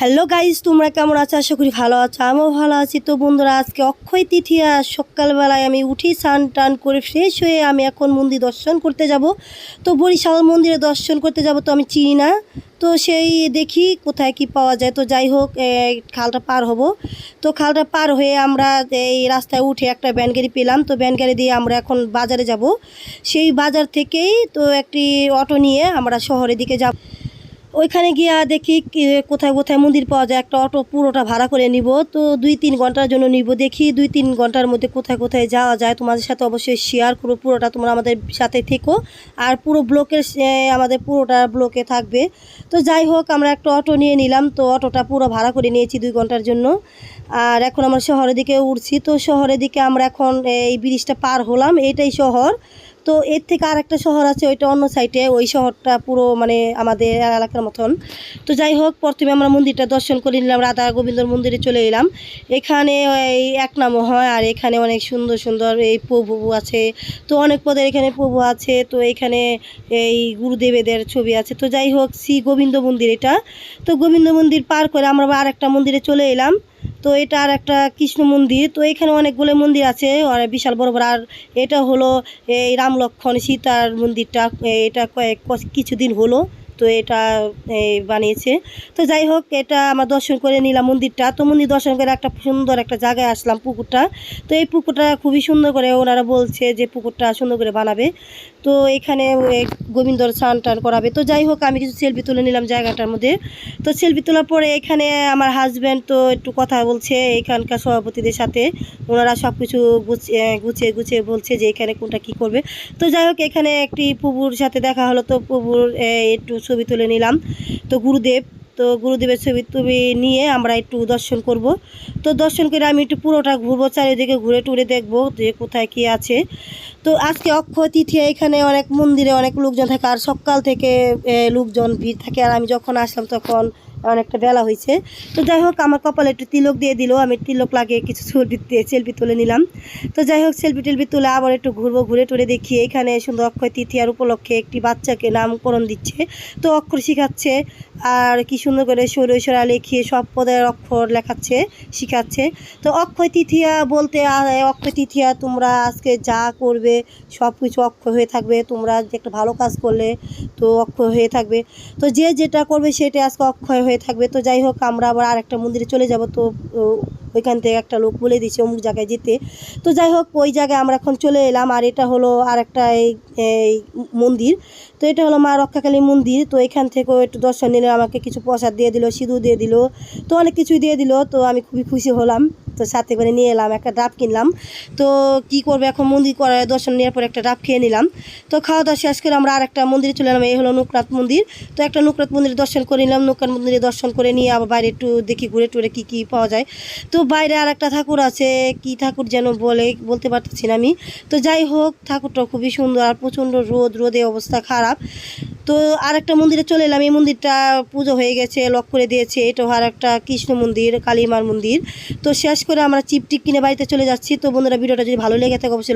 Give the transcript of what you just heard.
Hello guys, তোমরা কেমন আছো? আশা করি ভালো আছো, আমিও ভালো আছি। তো বন্ধুরা, আজকে অক্ষয় তৃতীয়া। সকালবেলায় আমি উঠি, স্নান টান করে ফ্রেশ হয়ে আমি এখন মন্দির দর্শন করতে যাব। তো বরিশাল মন্দিরে দর্শন করতে যাব, তো আমি চিনি না, তো সেই দেখি কোথায় কি পাওয়া যায়। তো যাই হোক, খালটা পার হব। তো খালটা পার হয়ে আমরা এই রাস্তায় উঠে একটা ভ্যান গাড়ি পেলাম। তো ভ্যান গাড়ি দিয়ে আমরা এখন বাজারে যাব। সেই বাজার থেকেই তো একটি অটো নিয়ে আমরা শহরের দিকে যাব। ওইখানে গিয়া দেখি কোথায় কোথায় মন্দির পাওয়া যায়। একটা অটো পুরোটা ভাড়া করে নিব, তো 2-3 ঘন্টার জন্য নিব। দেখি 2-3 ঘন্টার মধ্যে কোথায় কোথায় যাওয়া যায়। তোমাদের সাথে অবশ্যই শেয়ার করবো, পুরোটা তোমরা আমাদের সাথে থেকো। আর পুরো ব্লকের আমাদের পুরোটা ব্লকে থাকবে। তো যাই হোক, আমরা একটা অটো নিয়ে নিলাম। তো অটোটা পুরো ভাড়া করে নিয়েছি 2 ঘন্টার জন্য। আর এখন আমরা শহরের দিকে উঠছি। তো শহরের দিকে আমরা এখন এই ব্রিজটা পার হলাম, এটাই শহর। তো এর থেকে আর একটা শহর আছে, ওইটা অন্য সাইডে। ওই শহরটা পুরো মানে আমাদের এলাকার মতন। তো যাই হোক, প্রথমে আমরা মন্দিরটা দর্শন করে নিলাম, রাধা গোবিন্দর মন্দিরে চলে এলাম। এখানে এই এক নামও হয়, আর এখানে অনেক সুন্দর সুন্দর এই প্রভু আছে। তো অনেক পদের এখানে প্রভু আছে। তো এখানে এই গুরুদেবেদের ছবি আছে। তো যাই হোক, শ্রী গোবিন্দ মন্দির এটা। তো গোবিন্দ মন্দির পার করে আমরা আর একটা মন্দিরে চলে এলাম। তো এটা আর একটা কৃষ্ণ মন্দির। তো এখানে অনেকগুলো মন্দির আছে, আর বিশাল বড় বড়। আর এটা হলো এই রাম লক্ষ্মণ সীতার মন্দিরটা। এটা কিছুদিন হলো তো এটা বানিয়েছে। তো যাই হোক, এটা আমরা দর্শন করে নিলাম মন্দিরটা। তো মন্দির দর্শন করে একটা সুন্দর একটা জায়গায় আসলাম, পুকুরটা। তো এই পুকুরটা খুবই সুন্দর করে ওনারা বলছে যে পুকুরটা সুন্দর করে বানাবে। তো এখানে গোবিন্দর স্নান টান করাবে। তো যাই হোক, আমি কিছু সেলফি তুলে নিলাম জায়গাটার মধ্যে। তো সেলফি তোলার পরে এখানে আমার হাজব্যান্ড তো একটু কথা বলছে এখানকার সভাপতিদের সাথে। ওনারা সব কিছু গুছিয়ে গুছিয়ে বলছে যে এখানে কোনটা কি করবে। তো যাই হোক, এখানে একটি প্রভুর সাথে দেখা হলো। তো প্রভুর একটু ছবি তুলে নিলাম। তো গুরুদেবের ছবি নিয়ে আমরা একটু দর্শন করব। তো দর্শন করে আমি একটু পুরোটা ঘুরবো, চারিদিকে ঘুরে টুরে দেখবো যে কোথায় কি আছে। তো আজকে অক্ষয় তৃতীয়া, এখানে অনেক মন্দিরে অনেক লোকজন থাকে, আর সকাল থেকে লোকজন ভিড় থাকে। আর আমি যখন আসলাম তখন অনেকটা বেলা হয়েছে। তো যাই হোক, আমার কপালে একটু তিলক দিয়ে দিল, আমি তিলক লাগিয়ে কিছু সেলফি তুলে নিলাম। তো যাই হোক, সেলফি তুলে আবার একটু ঘুরবো, ঘুরে টুরে দেখি। এখানে সুন্দর অক্ষয় তৃতীয়ার উপলক্ষে একটি বাচ্চাকে নামকরণ দিচ্ছে। তো অক্ষর শেখাচ্ছে, আর কি সুন্দর করে সরা লিখিয়ে সব পদের অক্ষর শেখাচ্ছে। তো অক্ষয় তৃতীয়া বলতে, অক্ষয় তৃতীয়া তোমরা আজকে যা করবে সব কিছু অক্ষয় হয়ে থাকবে। তোমরা যে একটা ভালো কাজ করলে তো অক্ষয় হয়ে থাকবে। তো যে যেটা করবে সেটা আজকে অক্ষয় হয়ে থাকবে। তো যাই হোক, আমরা আবার আরেকটা মন্দিরে চলে যাব। তো ওইখান থেকে একটা লোক বলে দিচ্ছে অমুক জায়গায় যেতে। তো যাই হোক, ওই জায়গায় আমরা এখন চলে এলাম। আর এটা হলো আর একটা এই মন্দির। তো এটা হলো মা রক্ষাকালী মন্দির। তো এখান থেকেও একটু দর্শন নিলে আমাকে কিছু প্রসাদ দিয়ে দিল, সিঁদুর দিয়ে দিল, তো অনেক কিছুই দিয়ে দিল। তো আমি খুবই খুশি হলাম। তো সাথে করে নিয়ে এলাম, একটা ডাব কিনলাম। তো কি করবে এখন, মন্দির করে দর্শন নেওয়ার পর একটা ডাব খেয়ে নিলাম। তো খাওয়া দাওয়া শেষ করে আমরা আরেকটা মন্দিরে চলে এলাম, এই হলো নুকরাত মন্দির। তো একটা নুকরাত মন্দিরে দর্শন করে নিলাম। নুকরাত মন্দিরে দর্শন করে নিয়ে আবার বাইরে একটু দেখি, ঘুরে টুরে কী কী পাওয়া যায়। তো বাইরে আর একটা ঠাকুর আছে, কি ঠাকুর যেন বলতে পারতেছি না আমি। তো যাই হোক, ঠাকুরটা খুবই সুন্দর, আর প্রচণ্ড রোদে অবস্থা খারাপ। তো আরেকটা মন্দিরে চলে এলাম। এই মন্দিরটা পুজো হয়ে গেছে, লক করে দিয়েছে। এটা আর একটা কৃষ্ণ মন্দির, কালীমার মন্দির। তো শেষ করে আমরা চিপ টিপ কিনে বাড়িতে চলে যাচ্ছি। তো বন্ধুরা, ভিডিওটা যদি ভালো লেগে থাকে অবশ্যই